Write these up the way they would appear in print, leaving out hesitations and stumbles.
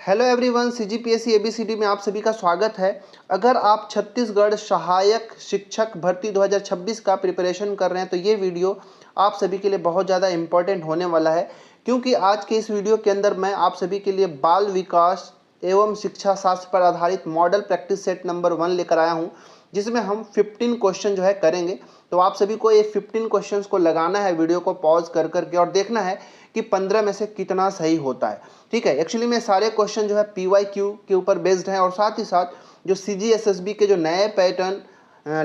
Hello everyone, CGPSC ABCD में आप सभी का स्वागत है। अगर आप छत्तीसगढ़ सहायक शिक्षक भर्ती 2026 का प्रिपरेशन कर रहे हैं तो ये वीडियो आप सभी के लिए बहुत ज़्यादा इम्पोर्टेंट होने वाला है, क्योंकि आज के इस वीडियो के अंदर मैं आप सभी के लिए बाल विकास एवं शिक्षा शास्त्र पर आधारित मॉडल प्रैक्टिस सेट नंबर 1 लेकर आया हूँ, जिसमें हम 15 क्वेश्चन जो है करेंगे। तो आप सभी को ये 15 क्वेश्चंस को लगाना है, वीडियो को पॉज कर करके, और देखना है कि 15 में से कितना सही होता है। ठीक है, एक्चुअली में सारे क्वेश्चन जो है PYQ के ऊपर बेस्ड हैं, और साथ ही साथ जो CGSSB के जो नए पैटर्न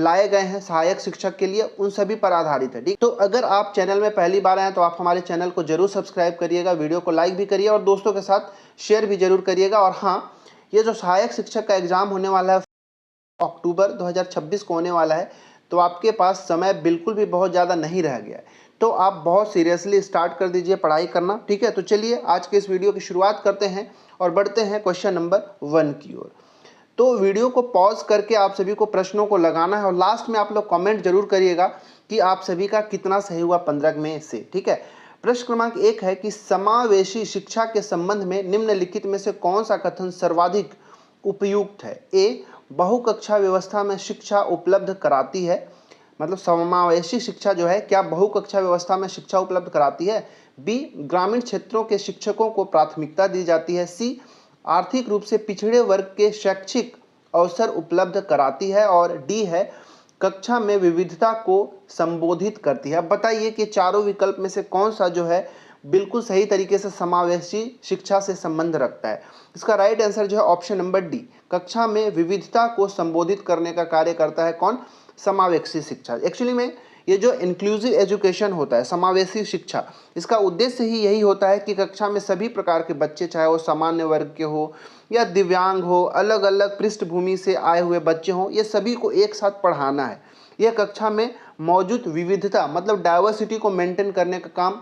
लाए गए हैं सहायक शिक्षक के लिए, उन सभी पर आधारित है। ठीक, तो अगर आप चैनल में पहली बार आए हैं तो आप हमारे चैनल को जरूर सब्सक्राइब करिएगा, वीडियो को लाइक भी करिए और दोस्तों के साथ शेयर भी जरूर करिएगा। और हाँ, ये जो सहायक शिक्षक का एग्जाम होने वाला है अक्टूबर 2026 को होने वाला है, तो आपके पास समय बिल्कुल भी बहुत ज़्यादा नहीं रह गया है, तो आप बहुत सीरियसली स्टार्ट कर दीजिए पढ़ाई करना। ठीक है, तो चलिए आज के इस वीडियो की शुरुआत करते हैं और बढ़ते हैं क्वेश्चन नंबर 1 की ओर। तो वीडियो को पॉज करके आप सभी को प्रश्नों को लगाना है और लास्ट में आप लोग कमेंट जरूर करिएगा कि आप सभी का कितना सही हुआ 15 में से। ठीक है, प्रश्न क्रमांक 1 है कि समावेशी शिक्षा के संबंध में निम्नलिखित में से कौन सा कथन सर्वाधिक उपयुक्त है। ए, बहुकक्षा व्यवस्था में शिक्षा उपलब्ध कराती है, मतलब समावेशी शिक्षा जो है क्या बहुकक्षा व्यवस्था में शिक्षा उपलब्ध कराती है। बी, ग्रामीण क्षेत्रों के शिक्षकों को प्राथमिकता दी जाती है। सी, आर्थिक रूप से पिछड़े वर्ग के शैक्षिक अवसर उपलब्ध कराती है। और डी है, कक्षा में विविधता को संबोधित करती है। अब बताइए कि चारों विकल्प में से कौन सा जो है बिल्कुल सही तरीके से समावेशी शिक्षा से संबंध रखता है। इसका राइट आंसर जो है ऑप्शन नंबर डी, कक्षा में विविधता को संबोधित करने का कार्य करता है कौन, समावेशी शिक्षा। एक्चुअली में ये जो इंक्लूसिव एजुकेशन होता है, समावेशी शिक्षा, इसका उद्देश्य ही यही होता है कि कक्षा में सभी प्रकार के बच्चे, चाहे वो सामान्य वर्ग के हो या दिव्यांग हो, अलग अलग पृष्ठभूमि से आए हुए बच्चे हों, ये सभी को एक साथ पढ़ाना है। यह कक्षा में मौजूद विविधता मतलब डाइवर्सिटी को मेंटेन करने का काम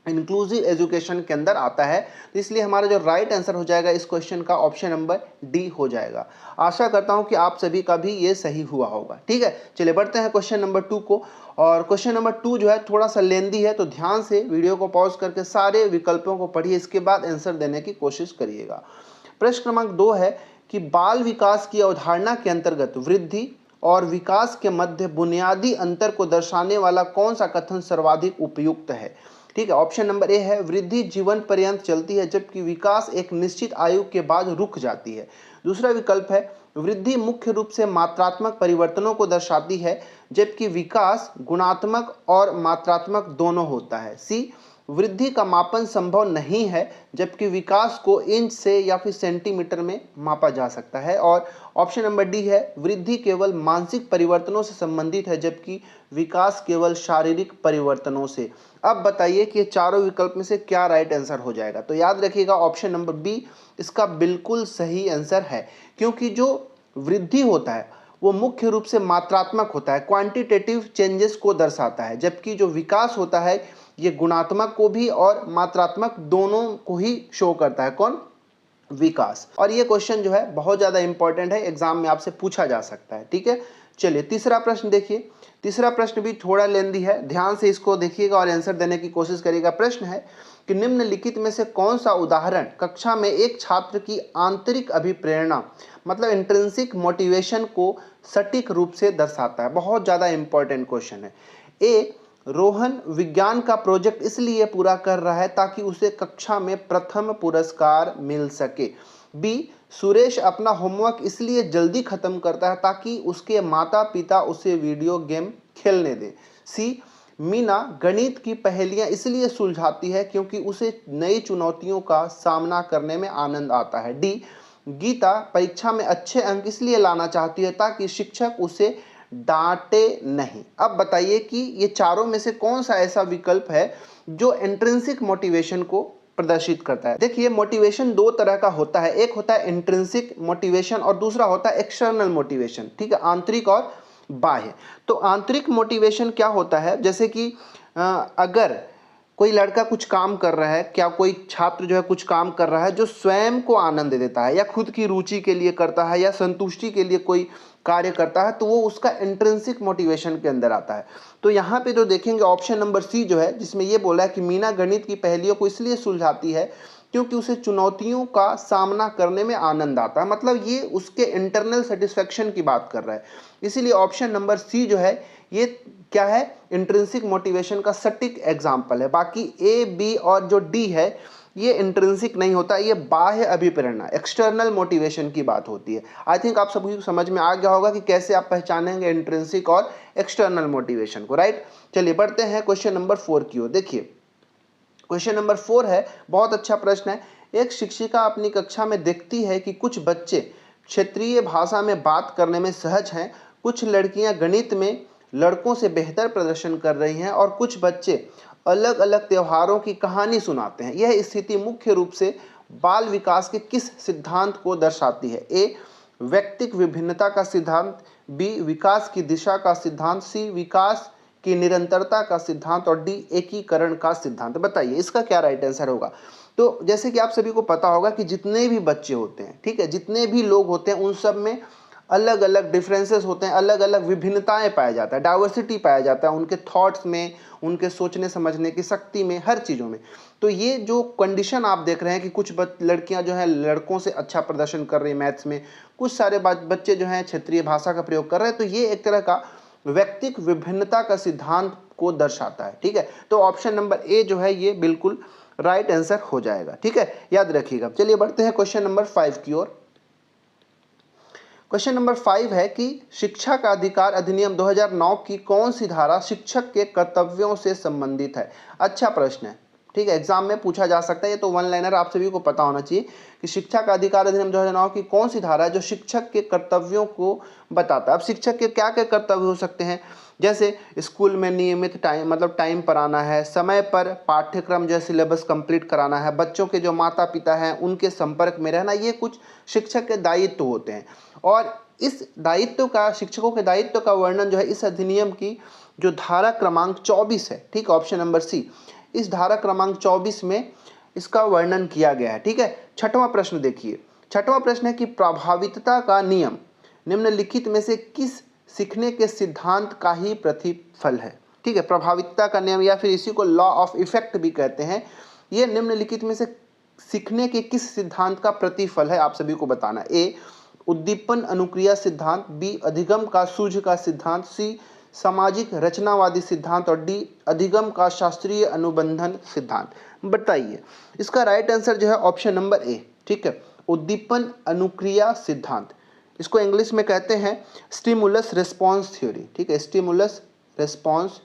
इंक्लूसिव एजुकेशन के अंदर आता है। तो इसलिए हमारा जो राइट आंसर हो जाएगा इस क्वेश्चन का ऑप्शन नंबर डी हो जाएगा। आशा करता हूं कि आप सभी का भी ये सही हुआ होगा। ठीक है, चलिए बढ़ते हैं क्वेश्चन नंबर 2 को। और क्वेश्चन नंबर 2 जो है थोड़ा सा लेंदी है, तो ध्यान से वीडियो को पॉज करके सारे विकल्पों को पढ़िए, इसके बाद आंसर देने की कोशिश करिएगा। प्रश्न क्रमांक 2 है कि बाल विकास की अवधारणा के अंतर्गत वृद्धि और विकास के मध्य बुनियादी अंतर को दर्शाने वाला कौन सा कथन सर्वाधिक उपयुक्त है। ठीक है, ऑप्शन नंबर ए है, वृद्धि जीवन पर्यंत चलती है जबकि विकास एक निश्चित आयु के बाद रुक जाती है। दूसरा विकल्प है, वृद्धि मुख्य रूप से मात्रात्मक परिवर्तनों को दर्शाती है जबकि विकास गुणात्मक और मात्रात्मक दोनों होता है। सी, वृद्धि का मापन संभव नहीं है जबकि विकास को इंच से या फिर सेंटीमीटर में मापा जा सकता है। और ऑप्शन नंबर डी है, वृद्धि केवल मानसिक परिवर्तनों से संबंधित है जबकि विकास केवल शारीरिक परिवर्तनों से। अब बताइए कि ये चारों विकल्प में से क्या राइट आंसर हो जाएगा। तो याद रखिएगा ऑप्शन नंबर बी इसका बिल्कुल सही आंसर है, क्योंकि जो वृद्धि होता है वो मुख्य रूप से मात्रात्मक होता है, क्वांटिटेटिव चेंजेस को दर्शाता है, जबकि जो विकास होता है ये गुणात्मक को भी और मात्रात्मक दोनों को ही शो करता है। कौन, विकास। और ये क्वेश्चन जो है बहुत ज़्यादा इंपॉर्टेंट है, एग्जाम में आपसे पूछा जा सकता है। ठीक है, चलिए तीसरा प्रश्न देखिए। तीसरा प्रश्न भी थोड़ा लेंदी है, ध्यान से इसको देखिएगा और आंसर देने की कोशिश करिएगा। प्रश्न है कि निम्नलिखित में से कौन सा उदाहरण कक्षा में एक छात्र की आंतरिक अभिप्रेरणा मतलब इंट्रिंसिक मोटिवेशन को सटीक रूप से दर्शाता है। बहुत ज़्यादा इंपॉर्टेंट क्वेश्चन है। ए, रोहन विज्ञान का प्रोजेक्ट इसलिए पूरा कर रहा है ताकि उसे कक्षा में प्रथम पुरस्कार मिल सके। बी, सुरेश अपना होमवर्क इसलिए जल्दी खत्म करता है ताकि उसके माता पिता उसे वीडियो गेम खेलने दें। सी, मीना गणित की पहेलियां इसलिए सुलझाती है क्योंकि उसे नई चुनौतियों का सामना करने में आनंद आता है। डी, गीता परीक्षा में अच्छे अंक इसलिए लाना चाहती है ताकि शिक्षक उसे डांटे नहीं। अब बताइए कि ये चारों में से कौन सा ऐसा विकल्प है जो इंट्रिंसिक मोटिवेशन को प्रदर्शित करता है। देखिए, मोटिवेशन दो तरह का होता है, एक होता है इंट्रिंसिक मोटिवेशन और दूसरा होता है एक्सटर्नल मोटिवेशन। ठीक है, आंतरिक और बाह्य। तो आंतरिक मोटिवेशन क्या होता है, जैसे कि अगर कोई लड़का कुछ काम कर रहा है, क्या कोई छात्र जो है कुछ काम कर रहा है जो स्वयं को आनंद देता है या खुद की रुचि के लिए करता है या संतुष्टि के लिए कोई कार्य करता है, तो वो उसका इंट्रिंसिक मोटिवेशन के अंदर आता है। तो यहाँ पे जो देखेंगे ऑप्शन नंबर सी जो है, जिसमें ये बोला है कि मीना गणित की पहेलियों को इसलिए सुलझाती है क्योंकि उसे चुनौतियों का सामना करने में आनंद आता है। मतलब ये उसके इंटरनल सेटिस्फेक्शन की बात कर रहा है। इसीलिए ऑप्शन नंबर सी जो है ये क्या है, इंट्रिंसिक मोटिवेशन का सटीक एग्जाम्पल है। बाकी ए, बी और जो डी है ये इंट्रिंसिक नहीं होता, ये बाह्य अभिप्रेरणा, एक्सटर्नल मोटिवेशन की बात होती है। आई थिंक आप सभी को समझ में आ गया होगा कि कैसे आप पहचानेंगे इंट्रिंसिक और एक्सटर्नल मोटिवेशन को, राइट। चलिए बढ़ते हैं क्वेश्चन नंबर 4 की ओर। देखिए क्वेश्चन नंबर 4 है, बहुत अच्छा प्रश्न है। एक शिक्षिका अपनी कक्षा में देखती है कि कुछ बच्चे क्षेत्रीय भाषा में बात करने में सहज हैं, कुछ लड़कियां गणित में लड़कों से बेहतर प्रदर्शन कर रही हैं और कुछ बच्चे अलग अलग त्योहारों की कहानी सुनाते हैं। यह स्थिति मुख्य रूप से बाल विकास के किस सिद्धांत को दर्शाती है? ए, व्यक्तिक विभिन्नता का सिद्धांत, बी, विकास की दिशा का सिद्धांत, सी, विकास की निरंतरता का सिद्धांत और डी, एकीकरण का सिद्धांत। बताइए इसका क्या राइट आंसर होगा। तो जैसे कि आप सभी को पता होगा कि जितने भी बच्चे होते हैं, ठीक है, जितने भी लोग होते हैं उन सब में अलग अलग डिफरेंसेस होते हैं, अलग अलग विभिन्नताएं पाया जाता है, डाइवर्सिटी पाया जाता है उनके थॉट्स में, उनके सोचने समझने की शक्ति में, हर चीज़ों में। तो ये जो कंडीशन आप देख रहे हैं कि कुछ लड़कियां जो हैं लड़कों से अच्छा प्रदर्शन कर रही है मैथ्स में, कुछ सारे बच्चे जो हैं क्षेत्रीय भाषा का प्रयोग कर रहे हैं, तो ये एक तरह का व्यक्तिक विभिन्नता का सिद्धांत को दर्शाता है, ठीक है। तो ऑप्शन नंबर ए जो है ये बिल्कुल राइट आंसर हो जाएगा, ठीक है, याद रखिएगा। चलिए बढ़ते हैं क्वेश्चन नंबर 5 की ओर। क्वेश्चन नंबर 5 है कि शिक्षा का अधिकार अधिनियम 2009 की कौन सी धारा शिक्षक के कर्तव्यों से संबंधित है? अच्छा प्रश्न है, ठीक है, एग्जाम में पूछा जा सकता है। ये तो वन लाइनर आप सभी को पता होना चाहिए कि शिक्षा का अधिकार अधिनियम 2009 की कौन सी धारा है जो शिक्षक के कर्तव्यों को बताता है। अब शिक्षक के क्या क्या कर्तव्य हो सकते हैं, जैसे स्कूल में नियमित टाइम मतलब टाइम पर आना है, समय पर पाठ्यक्रम जो है सिलेबस कंप्लीट कराना है, बच्चों के जो माता पिता हैं उनके संपर्क में रहना, ये कुछ शिक्षक के दायित्व होते हैं। और इस दायित्व का, शिक्षकों के दायित्व का वर्णन जो है इस अधिनियम की जो धारा क्रमांक 24 है, ठीक है, ऑप्शन नंबर सी, इस धारा क्रमांक 24 में इसका वर्णन किया गया है, ठीक है। छठवां प्रश्न देखिए, छठवां प्रश्न है कि प्रभावितता का नियम निम्नलिखित में से किस सीखने के सिद्धांत का ही प्रतिफल है? ठीक है, प्रभावितता का नियम या फिर इसी को लॉ ऑफ इफेक्ट भी कहते हैं। ये निम्नलिखित में से सीखने के किस सिद्धांत का प्रतिफल है, आप सभी को बताना। ए, उद्दीपन अनुक्रिया सिद्धांत, बी, अधिगम का सूझ का सिद्धांत, सी, सामाजिक रचनावादी सिद्धांत और डी, अधिगम का शास्त्रीय अनुबंधन सिद्धांत। बताइए इसका राइट आंसर जो है ऑप्शन नंबर ए, ठीक है, उद्दीपन अनुक्रिया सिद्धांत। इसको इंग्लिश में कहते हैं स्टिमुलस रिस्पॉन्स थ्योरी, ठीक है, स्टिमुलस रिस्पॉन्स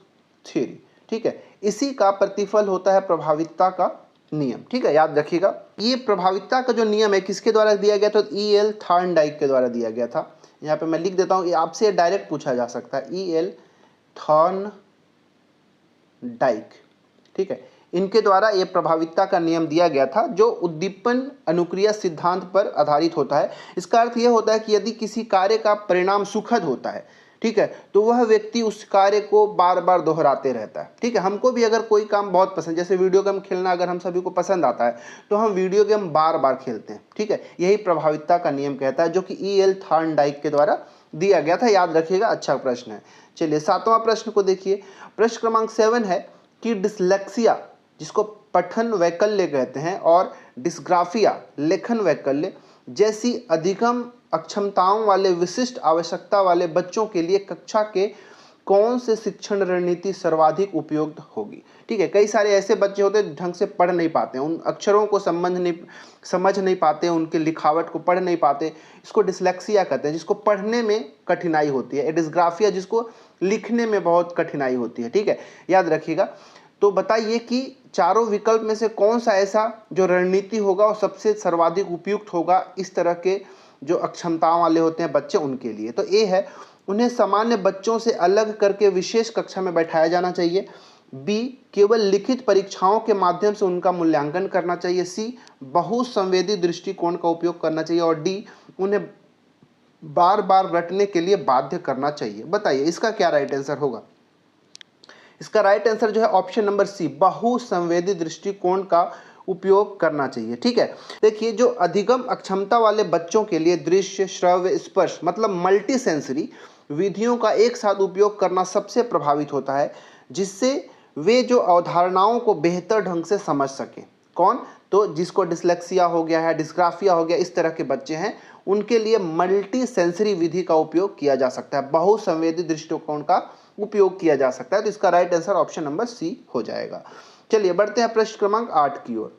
थ्योरी, ठीक है। इसी का प्रतिफल होता है प्रभावितता का नियम, ठीक है, याद रखिएगा। ये प्रभावितता का जो नियम है किसके द्वारा दिया गया था? E.L. थॉर्नडाइक के द्वारा दिया गया था। यहाँ पे मैं लिख देता हूँ, आपसे डायरेक्ट पूछा जा सकता है, E.L. थॉर्नडाइक, ठीक है, इनके द्वारा ये प्रभावितता का नियम दिया गया था जो उद्दीपन अनुक्रिया सिद्धांत पर आधारित होता है। इसका अर्थ यह होता है कि यदि किसी कार्य का परिणाम सुखद होता है, ठीक है, तो वह व्यक्ति उस कार्य को बार बार दोहराते रहता है, ठीक है। हमको भी अगर कोई काम बहुत पसंद, जैसे वीडियो गेम खेलना अगर हम सभी को पसंद आता है तो हम वीडियो गेम बार बार खेलते हैं, ठीक है, यही प्रभावितता का नियम कहता है जो कि E.L. थॉर्नडाइक के द्वारा दिया गया था, याद रखिएगा, अच्छा प्रश्न है। चलिए 7वां प्रश्न को देखिए, प्रश्न क्रमांक 7 है कि डिसलेक्सिया, जिसको पठन वैकल्य कहते हैं, और डिस्ग्राफिया, लेखन वैकल्य जैसी अधिगम अक्षमताओं वाले विशिष्ट आवश्यकता वाले बच्चों के लिए कक्षा के कौन से शिक्षण रणनीति सर्वाधिक उपयुक्त होगी? ठीक है, कई सारे ऐसे बच्चे होते हैं ढंग से पढ़ नहीं पाते, उन अक्षरों को समझ नहीं पाते, उनके लिखावट को पढ़ नहीं पाते, इसको डिसलेक्सिया कहते हैं, जिसको पढ़ने में कठिनाई होती है, डिस्ग्राफिया जिसको लिखने में बहुत कठिनाई होती है, ठीक है, याद रखिएगा। तो बताइए कि चारों विकल्प में से कौन सा ऐसा जो रणनीति होगा और सबसे सर्वाधिक उपयुक्त होगा इस तरह के जो अक्षमताओं वाले होते हैं बच्चे उनके लिए? तो ए है, उन्हें सामान्य बच्चों से अलग करके विशेष कक्षा में बैठाया जाना चाहिए। बी, केवल लिखित परीक्षाओं के माध्यम से उनका मूल्यांकन करना चाहिए। सी, बहुसंवेदी दृष्टिकोण का उपयोग करना चाहिए। और डी, उन्हें बार बार रटने के लिए बाध्य करना चाहिए। बताइए इसका क्या राइट आंसर होगा? इसका राइट आंसर जो है ऑप्शन नंबर सी, बहुसंवेदी दृष्टिकोण का उपयोग करना चाहिए, ठीक है। देखिए, जो अधिगम अक्षमता वाले बच्चों के लिए दृश्य, श्रव्य, स्पर्श मतलब मल्टी सेंसरी विधियों का एक साथ उपयोग करना सबसे प्रभावित होता है, जिससे वे जो अवधारणाओं को बेहतर ढंग से समझ सकें। कौन? तो जिसको डिसलेक्सिया हो गया है, डिस्ग्राफिया हो गया, इस तरह के बच्चे हैं, उनके लिए मल्टी सेंसरी विधि का उपयोग किया जा सकता है, बहुसंवेदी दृष्टिकोण का उपयोग किया जा सकता है। तो इसका right answer option number C हो जाएगा। चलिए बढ़ते हैं प्रश्न क्रमांक 8 की ओर।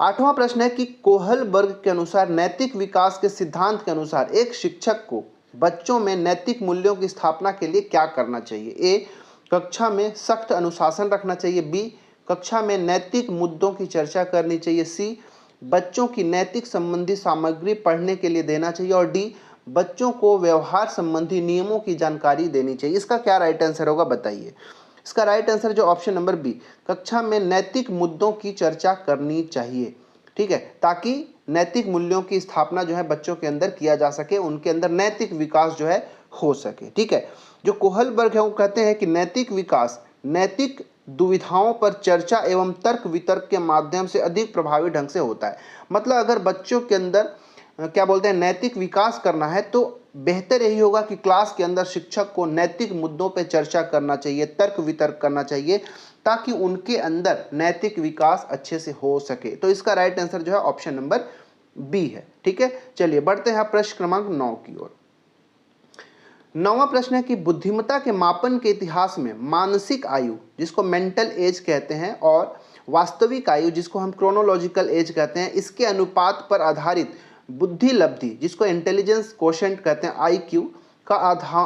8वां प्रश्न है कि कोहलबर्ग के अनुसार नैतिक विकास के सिद्धांत के अनुसार एक शिक्षक को बच्चों में नैतिक मूल्यों की स्थापना के लिए क्या करना चाहिए। ए, कक्षा में सख्त अनुशासन रखना चाहिए। बी, कक्षा में नैतिक मुद्दों की चर्चा करनी चाहिए। सी, बच्चों की नैतिक संबंधी सामग्री पढ़ने के लिए देना चाहिए। और डी, बच्चों को व्यवहार संबंधी नियमों की जानकारी देनी चाहिए। इसका क्या राइट आंसर होगा बताइए। इसका राइट आंसर जो ऑप्शन नंबर बी, कक्षा में नैतिक मुद्दों की चर्चा करनी चाहिए। ठीक है, ताकि नैतिक मूल्यों की स्थापना जो है बच्चों के अंदर किया जा सके, उनके अंदर नैतिक विकास जो है हो सके। ठीक है, जो कोहलबर्ग है वो कहते हैं कि नैतिक विकास नैतिक दुविधाओं पर चर्चा एवं तर्क वितर्क के माध्यम से अधिक प्रभावी ढंग से होता है। मतलब अगर बच्चों के अंदर क्या बोलते हैं नैतिक विकास करना है तो बेहतर यही होगा कि क्लास के अंदर शिक्षक को नैतिक मुद्दों पर चर्चा करना चाहिए, तर्क वितर्क करना चाहिए, ताकि उनके अंदर नैतिक विकास अच्छे से हो सके। तो इसका राइट आंसर जो है ऑप्शन नंबर बी है। ठीक है, चलिए बढ़ते हैं प्रश्न क्रमांक 9 की ओर। 9वां प्रश्न है कि बुद्धिमत्ता के मापन के इतिहास में मानसिक आयु जिसको मेंटल एज कहते हैं और वास्तविक आयु जिसको हम क्रोनोलॉजिकल एज कहते हैं, इसके अनुपात पर आधारित बुद्धि लब्धि जिसको इंटेलिजेंस कोशेंट कहते हैं, IQ का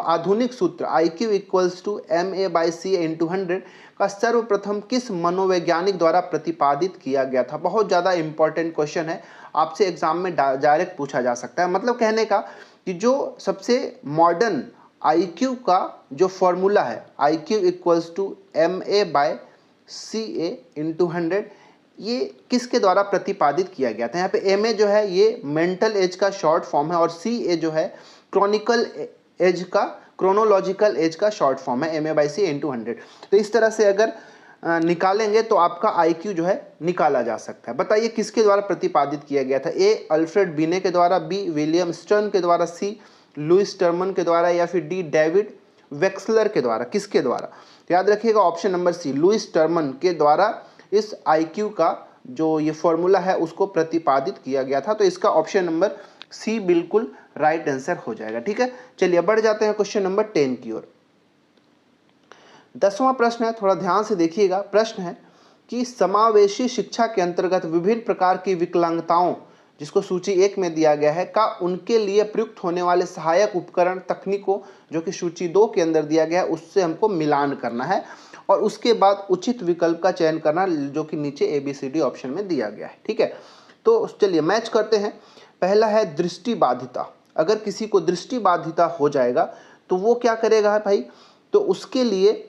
आधुनिक सूत्र IQ इक्वल्स टू MA/CA × 100 का सर्वप्रथम किस मनोवैज्ञानिक द्वारा प्रतिपादित किया गया था। बहुत ज़्यादा इंपॉर्टेंट क्वेश्चन है, आपसे एग्जाम में डायरेक्ट पूछा जा सकता है। मतलब कहने का कि जो सबसे मॉडर्न IQ का जो फॉर्मूला है IQ इक्वल्स टू MA/CA × 100, ये किसके द्वारा प्रतिपादित किया गया था। यहाँ पे MA जो है ये मेंटल एज का शॉर्ट फॉर्म है और CA जो है क्रोनोलॉजिकल एज का शॉर्ट फॉर्म है, MA/CA × 100। तो इस तरह से अगर निकालेंगे तो आपका IQ जो है निकाला जा सकता है। बताइए किसके द्वारा प्रतिपादित किया गया था। A, अल्फ्रेड बिने के द्वारा, B, विलियम स्टर्न के द्वारा, C, लुइस टर्मन के द्वारा, या फिर D, डेविड वेक्सलर के द्वारा। किसके द्वारा? तो याद रखिएगा option number C, Lewis Terman के द्वारा इस IQ का जो ये फॉर्मूला है उसको प्रतिपादित किया गया था। तो इसका ऑप्शन नंबर C बिल्कुल राइट आंसर हो जाएगा। ठीक है, चलिए बढ़ जाते हैं क्वेश्चन नंबर 10 की ओर। 10वां प्रश्न है, थोड़ा ध्यान से देखिएगा। प्रश्न है कि समावेशी शिक्षा के अंतर्गत विभिन्न प्रकार की विकलांगताओं जिसको सूची 1 में दिया गया है का उनके लिए प्रयुक्त होने वाले सहायक उपकरण तकनीकों जो कि सूची 2 के अंदर दिया गया है उससे हमको मिलान करना है और उसके बाद उचित विकल्प का चयन करना जो कि नीचे ABCD ऑप्शन में दिया गया है। ठीक है, तो चलिए मैच करते हैं। पहला है दृष्टि बाधिता। अगर किसी को दृष्टि बाधिता हो जाएगा तो वो क्या करेगा भाई, तो उसके लिए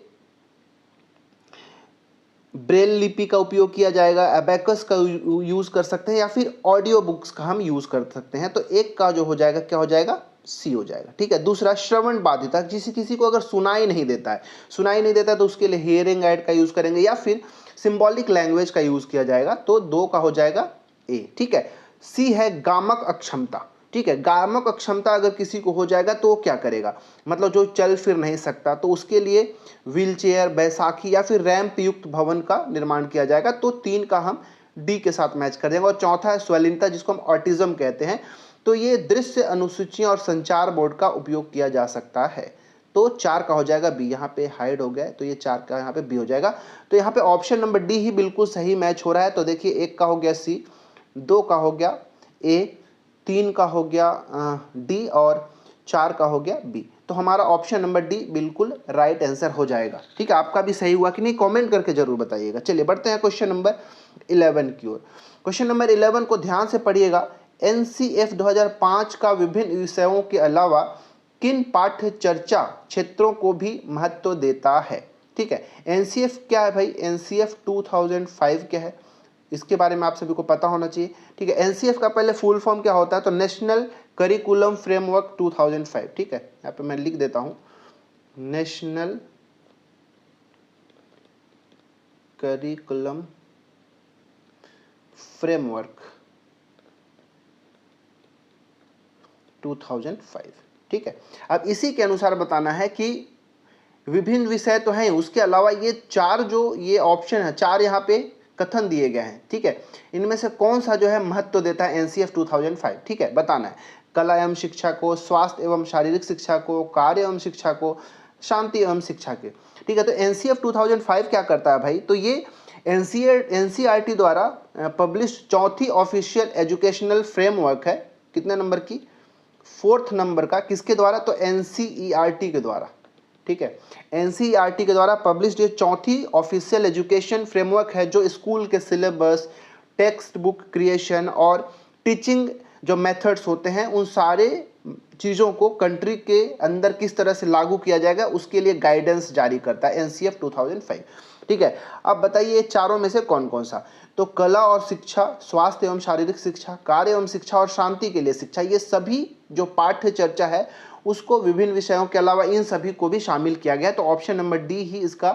ब्रेल लिपि का उपयोग किया जाएगा, एबेकस का यूज कर सकते हैं या फिर ऑडियो बुक्स का हम यूज कर सकते हैं। तो एक का जो हो जाएगा क्या हो जाएगा, C हो जाएगा। ठीक है, दूसरा श्रवण बाधिता, किसी को अगर सुनाई नहीं देता है तो उसके लिए हियरिंग एड का यूज करेंगे या फिर सिंबॉलिक लैंग्वेज का यूज किया जाएगा। तो 2 का हो जाएगा A। ठीक है, C है गामक अक्षमता। ठीक है, गामक अक्षमता अगर किसी को हो जाएगा तो वो क्या करेगा, मतलब जो चल फिर नहीं सकता, तो उसके लिए व्हील चेयर, बैसाखी या फिर रैंप युक्त भवन का निर्माण किया जाएगा। तो 3 का हम D के साथ मैच कर देंगे। और चौथा है स्वलिनता जिसको हम ऑटिज्म कहते हैं। तो ये दृश्य अनुसूचियां और संचार बोर्ड का उपयोग किया जा सकता है। तो 4 का हो जाएगा B। यहाँ पे हाइड हो गया है तो ये 4 का यहाँ पे B हो जाएगा। तो यहाँ पे ऑप्शन नंबर D ही बिल्कुल सही मैच हो रहा है। तो देखिए 1 का हो गया C, 2 का हो गया A, 3 का हो गया D और 4 का हो गया B। तो हमारा ऑप्शन नंबर D बिल्कुल राइट आंसर हो जाएगा। ठीक है, आपका भी सही हुआ कि नहीं कमेंट करके जरूर बताइएगा। चलिए बढ़ते हैं क्वेश्चन नंबर 11 की ओर। क्वेश्चन नंबर 11 को ध्यान से पढ़िएगा। NCF 2005 का विभिन्न विषयों के अलावा किन पाठ्य चर्चा क्षेत्रों को भी महत्व देता है। ठीक है, NCF क्या है भाई, NCF 2005 क्या है इसके बारे में आप सभी को पता होना चाहिए। ठीक है, NCF का पहले फुल फॉर्म क्या होता है, तो नेशनल करिकुलम फ्रेमवर्क 2005। ठीक है, यहाँ पे मैं लिख देता हूँ नेशनल करिकुलम फ्रेमवर्क 2005। ठीक है, अब इसी के अनुसार बताना है कि विभिन्न विषय तो हैं, उसके अलावा ये 4 जो ये ऑप्शन है 4 यहाँ पे कथन दिए गए हैं, ठीक है, इनमें से कौन सा जो है महत्व देता है एनसीएफ 2005, ठीक है, बताना है। कला एवं शिक्षा को, स्वास्थ्य एवं शारीरिक शिक्षा को, कार्य एवं शिक्षा को, शांति एवं शिक्षा के, ठीक है। तो एनसीएफ 2005 क्या करता है भाई, तो ये एनसीईआरटी द्वारा पब्लिश चौथी ऑफिशियल एजुकेशनल फ्रेमवर्क है। कितने नंबर की, 4th नंबर का, किसके द्वारा, तो एनसीईआरटी के द्वारा, ठीक है, एनसीईआरटी के द्वारा पब्लिश्ड ये चौथी ऑफिशियल एजुकेशन फ्रेमवर्क है जो स्कूल के सिलेबस, टेक्स्ट बुक क्रिएशन और टीचिंग जो मेथड्स होते हैं उन सारे चीज़ों को कंट्री के अंदर किस तरह से लागू किया जाएगा उसके लिए गाइडेंस जारी करता है एनसीएफ 2005, ठीक है। अब बताइए ये चारों में से कौन कौन सा, तो कला और शिक्षा, स्वास्थ्य एवं शारीरिक शिक्षा, कार्य एवं शिक्षा और शांति के लिए शिक्षा, ये सभी जो पाठ्य चर्चा है उसको विभिन्न विषयों के अलावा इन सभी को भी शामिल किया गया है। तो ऑप्शन नंबर डी ही इसका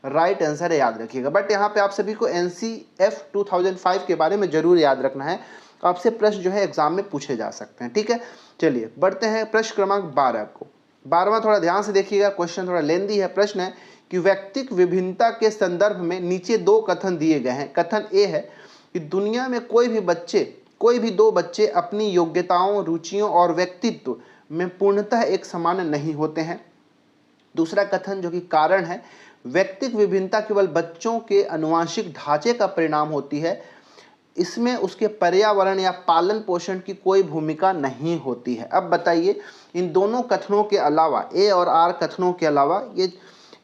राइट आंसर है, याद रखिएगा। बट यहाँ पे आप सभी को एनसीएफ 2005 के बारे में जरूर याद रखना है, आपसे प्रश्न जो है एग्जाम में पूछे जा सकते हैं, ठीक है। चलिए बढ़ते हैं प्रश्न क्रमांक 12 को। 12वां थोड़ा ध्यान से देखिएगा, क्वेश्चन थोड़ा लेंदी है। प्रश्न है कि व्यक्तिक विभिन्नता के संदर्भ में नीचे दो कथन दिए गए हैं। कथन ए है कि दुनिया में कोई भी दो बच्चे अपनी योग्यताओं, रुचियों और व्यक्तित्व में पूर्णतः एक समान नहीं होते हैं। दूसरा कथन जो कि कारण है, व्यक्तिक विभिन्नता केवल बच्चों के आनुवंशिक ढांचे का परिणाम होती है, इसमें उसके पर्यावरण या पालन पोषण की कोई भूमिका नहीं होती है। अब बताइए इन दोनों कथनों के अलावा, ए और आर कथनों के अलावा ये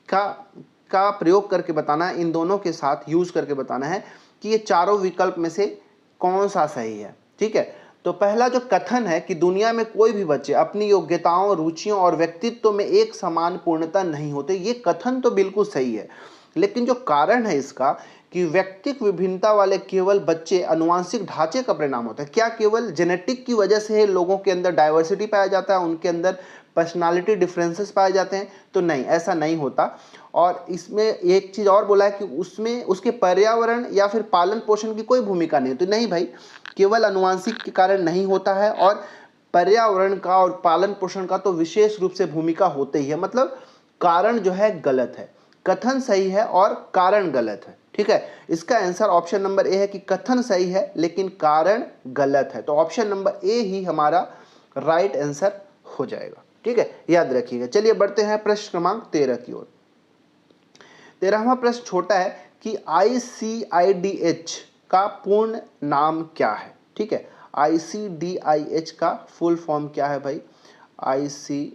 का प्रयोग करके बताना है, इन दोनों के साथ यूज करके बताना है कि ये चारों विकल्प में से कौन सा सही है, ठीक है। तो पहला जो कथन है कि दुनिया में कोई भी बच्चे अपनी योग्यताओं, रुचियों और व्यक्तित्व में एक समान पूर्णता नहीं होते, ये कथन तो बिल्कुल सही है। लेकिन जो कारण है इसका कि व्यक्तिक विभिन्नता वाले केवल बच्चे आनुवंशिक ढांचे का परिणाम होता है, क्या केवल जेनेटिक की वजह से लोगों के अंदर डाइवर्सिटी पाया जाता है, उनके अंदर पर्सनालिटी डिफरेंसेस पाए जाते हैं, तो नहीं, ऐसा नहीं होता। और इसमें एक चीज़ और बोला है कि उसमें उसके पर्यावरण या फिर पालन पोषण की कोई भूमिका नहीं होती। नहीं भाई, केवल आनुवंशिक के कारण नहीं होता है और पर्यावरण का और पालन पोषण का तो विशेष रूप से भूमिका होते ही है। मतलब कारण जो है गलत है, कथन सही है और कारण गलत है, ठीक है। इसका आंसर ऑप्शन नंबर ए है कि कथन सही है लेकिन कारण गलत है। तो ऑप्शन नंबर ए ही हमारा राइट आंसर हो जाएगा, ठीक है, याद रखिएगा। चलिए बढ़ते हैं प्रश्न क्रमांक 13 की ओर। 13वां प्रश्न छोटा है कि ICIDH का पूर्ण नाम क्या है, ठीक है। ICDIH का फुल फॉर्म क्या है भाई, ICDIH,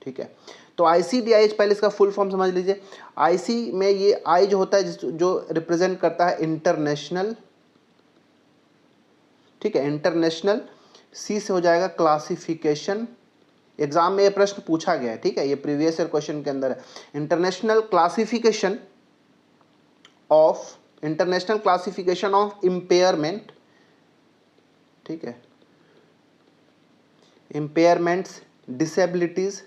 ठीक है। तो ICDIH पहले इसका फुल फॉर्म समझ लीजिए। IC में ये I जो होता है जो रिप्रेजेंट करता है इंटरनेशनल, ठीक है, इंटरनेशनल। C से हो जाएगा क्लासिफिकेशन, एग्जाम में ये प्रश्न पूछा गया है, ठीक है, ये प्रीवियस ईयर क्वेश्चन के अंदर है। इंटरनेशनल क्लासिफिकेशन ऑफ इम्पेयरमेंट, ठीक है, इम्पेयरमेंट्स, डिसेबिलिटीज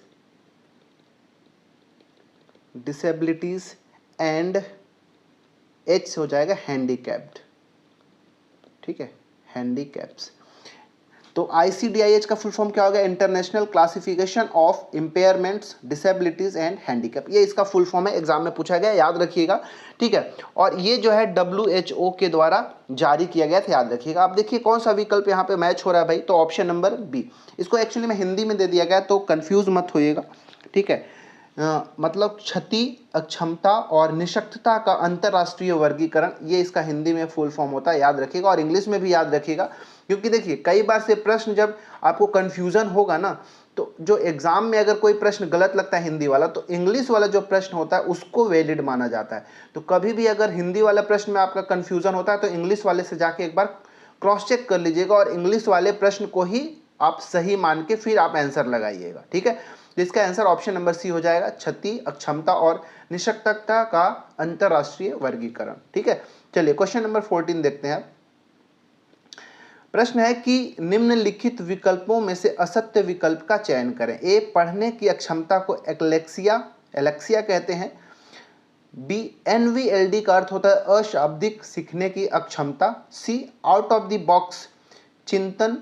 एंड H से हो जाएगा हैंडीकैप्ड, ठीक है, हैंडीकैप्स। तो ICDIH का फुल फॉर्म क्या होगा, international classification of impairments, disabilities and handicap, ये इसका फुल फॉर्म है, एग्जाम में पूछा गया, याद रखिएगा, ठीक है। और ये जो है WHO के द्वारा जारी किया गया था, याद रखिएगा। आप देखिए कौन सा विकल्प यहाँ पे मैच हो रहा है भाई, तो ऑप्शन नंबर बी। इसको एक्चुअली में हिंदी में दे दिया गया तो कंफ्यूज मत होइएगा, ठीक है। मतलब क्षति, अक्षमता और निशक्तता का अंतरराष्ट्रीय वर्गीकरण, ये इसका हिंदी में फुल फॉर्म होता है, याद रखिएगा। और इंग्लिश में भी याद रखिएगा, क्योंकि देखिए कई बार से प्रश्न जब आपको कंफ्यूजन होगा ना, तो जो एग्जाम में अगर कोई प्रश्न गलत लगता है हिंदी वाला, तो इंग्लिश वाला जो प्रश्न होता है उसको वैलिड माना जाता है। तो कभी भी अगर हिंदी वाला प्रश्न में आपका कंफ्यूजन होता है तो इंग्लिश वाले से जाके एक बार क्रॉस चेक कर लीजिएगा और इंग्लिश वाले प्रश्न को ही आप सही मान के फिर आप आंसर लगाइएगा, ठीक है। जिसका आंसर ऑप्शन नंबर सी हो जाएगा, क्षति, अक्षमता और निशक्तता का अंतरराष्ट्रीय वर्गीकरण, ठीक है। चलिए क्वेश्चन नंबर 14 देखते हैं। प्रश्न है कि निम्नलिखित विकल्पों में से असत्य विकल्प का चयन करें। ए, पढ़ने की अक्षमता को एलेक्सिया कहते हैं। बी, NVLD का अर्थ होता है अशाब्दिक सीखने की अक्षमता। सी, आउट ऑफ द बॉक्स चिंतन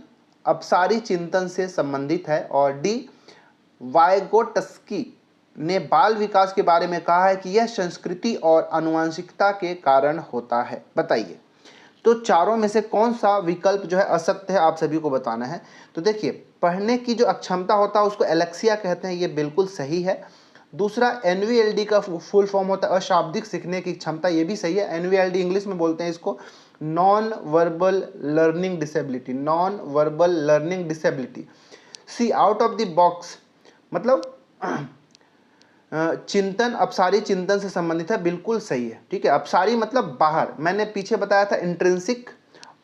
अपसारी चिंतन से संबंधित है। और डी, वाइगोटस्की ने बाल विकास के बारे में कहा है कि यह संस्कृति और आनुवंशिकता के कारण होता है? बताइए। तो चारों में से कौन सा विकल्प जो है असत्य है, आप सभी को बताना है। तो देखिए, पढ़ने की जो अक्षमता होता है उसको एलेक्सिया कहते हैं, ये बिल्कुल सही है। दूसरा, एनवीएलडी का फुल फॉर्म होता है अशाब्दिक सीखने की क्षमता, ये भी सही है। एनवीएलडी इंग्लिश में बोलते हैं इसको non verbal learning disability, non verbal learning disability. C, out of the box मतलब चिंतन अपसारी चिंतन से संबंधित है, बिल्कुल सही है। ठीक है, अपसारी मतलब बाहर, मैंने पीछे बताया था इंट्रिंसिक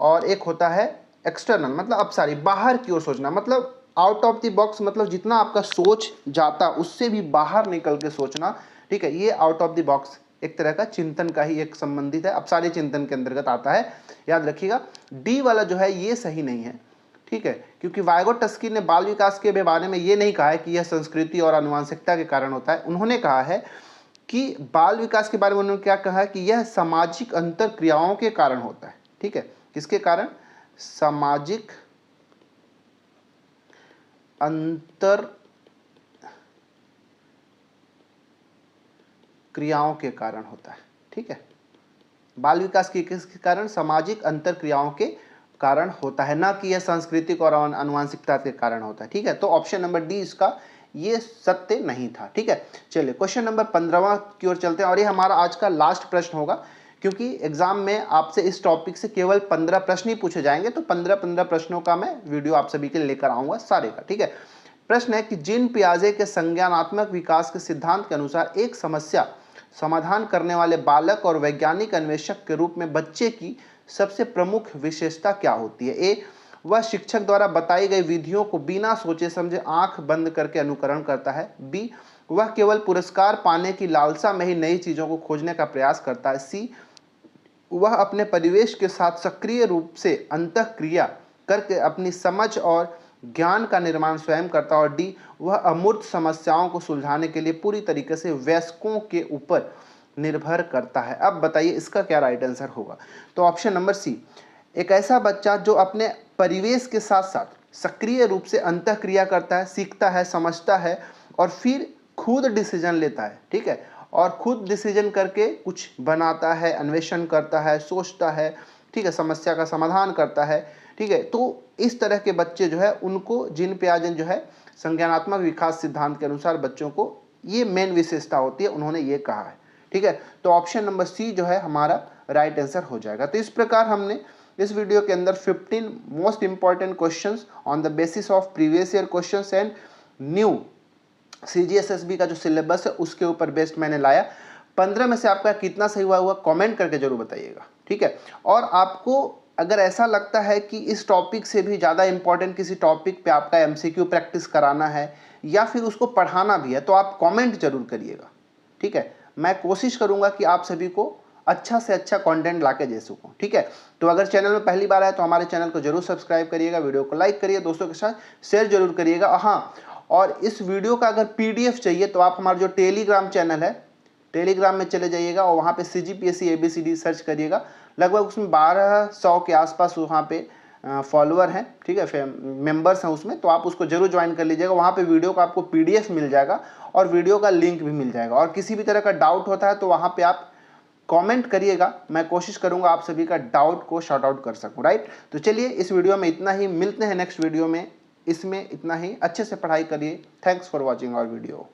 और एक होता है एक्सटर्नल, मतलब अपसारी बाहर की ओर सोचना, मतलब आउट ऑफ द बॉक्स मतलब जितना आपका सोच जाता उससे भी बाहर निकल के सोचना। ठीक है, ये आउट ऑफ द बॉक्स एक तरह का चिंतन का ही एक संबंधित है, अपसारी चिंतन के अंतर्गत आता है, याद रखिएगा। डी वाला जो है ये सही नहीं है। ठीक है, क्योंकि वाइगोटस्की ने बाल विकास के बारे में ये नहीं कहा है कि यह संस्कृति और आनुवंशिकता के कारण होता है। उन्होंने कहा है कि बाल विकास के बारे में उन्होंने क्या कहा है कि यह सामाजिक अंतर क्रियाओं के कारण होता है। ठीक है, किसके कारण? सामाजिक अंतर क्रियाओं के कारण होता है। ठीक है, बाल विकास के किसके कारण? सामाजिक अंतर क्रियाओं के कारण होता है, ना कि यह सांस्कृतिक और आनुवंशिकता के कारण होता है। ठीक है, तो ऑप्शन नंबर डी इसका ये सत्य नहीं था। ठीक है, चलिए क्वेश्चन नंबर 15वां की ओर चलते हैं, और ये हमारा आज का लास्ट प्रश्न होगा, क्योंकि एग्जाम में आपसे इस टॉपिक से केवल 15 प्रश्न ही पूछे जाएंगे, तो 15 प्रश्नों का मैं वीडियो आप सभी के लिए लेकर आऊंगा सारे का। ठीक है, प्रश्न है कि जीन पियाजे के संज्ञानात्मक विकास के सिद्धांत के अनुसार एक समस्या समाधान करने वाले बालक और वैज्ञानिक अन्वेषक के रूप में बच्चे की सबसे प्रमुख विशेषता क्या होती है? ए, वह शिक्षक द्वारा बताई गई विधियों को बिना सोचे समझे आंख बंद करके अनुकरण करता है। बी, वह केवल पुरस्कार पाने की लालसा में ही नई चीजों को खोजने का प्रयास करता है। सी, वह अपने परिवेश के साथ सक्रिय रूप से अंतःक्रिया करके अपनी समझ और ज्ञान का निर्माण स्वयं करता है। और डी, वह अमूर्त समस्याओं को सुलझाने के लिए पूरी तरीके से वयस्कों के ऊपर निर्भर करता है। अब बताइए इसका क्या राइट आंसर होगा? तो ऑप्शन नंबर सी, एक ऐसा बच्चा जो अपने परिवेश के साथ साथ सक्रिय रूप से अंतःक्रिया करता है, सीखता है, समझता है और फिर खुद डिसीजन लेता है। ठीक है, और खुद डिसीजन करके कुछ बनाता है, अन्वेषण करता है, सोचता है। ठीक है, समस्या का समाधान करता है। ठीक है, तो इस तरह के बच्चे जो है उनको जीन पियाजे जो है संज्ञानात्मक विकास सिद्धांत के अनुसार बच्चों को ये मेन विशेषता होती है, उन्होंने ये कहा है। ठीक है, तो ऑप्शन नंबर सी जो है हमारा राइट आंसर हो जाएगा। तो इस प्रकार हमने इस वीडियो के अंदर 15 most important questions on the basis of previous year questions and new CGSSB का जो सिलेबस है उसके ऊपर बेस्ड मैंने लाया। 15 में से आपका कितना सही हुआ कमेंट करके जरूर बताइएगा। ठीक है, और आपको अगर ऐसा लगता है कि इस टॉपिक से भी ज़्यादा इंपॉर्टेंट किसी टॉपिक पे आपका एमसीक्यू प्रैक्टिस कराना है या फिर उसको पढ़ाना भी है, तो आप कमेंट जरूर करिएगा। ठीक है, मैं कोशिश करूंगा कि आप सभी को अच्छा से अच्छा कंटेंट लाके दे सकूं। ठीक है, तो अगर चैनल में पहली बार आए तो हमारे चैनल को जरूर सब्सक्राइब करिएगा, वीडियो को लाइक करिए, दोस्तों के साथ शेयर जरूर करिएगा। हाँ, और इस वीडियो का अगर पीडीएफ चाहिए तो आप हमारा जो टेलीग्राम चैनल है, टेलीग्राम में चले जाइएगा और वहाँ पे CGPSC ABCD सर्च करिएगा। लगभग उसमें 1200 के आसपास वहाँ पे फॉलोअर हैं। ठीक है, मेंबर्स हैं उसमें, तो आप उसको जरूर ज्वाइन कर लीजिएगा। वहाँ पे वीडियो का आपको PDF मिल जाएगा और वीडियो का लिंक भी मिल जाएगा। और किसी भी तरह का डाउट होता है तो वहाँ पे आप कमेंट करिएगा, मैं कोशिश करूँगा आप सभी का डाउट को शॉर्ट आउट कर सकूँ। राइट, तो चलिए इस वीडियो में इतना ही, मिलते हैं नेक्स्ट वीडियो में। इसमें इतना ही, अच्छे से पढ़ाई करिए। Thanks for watching our video.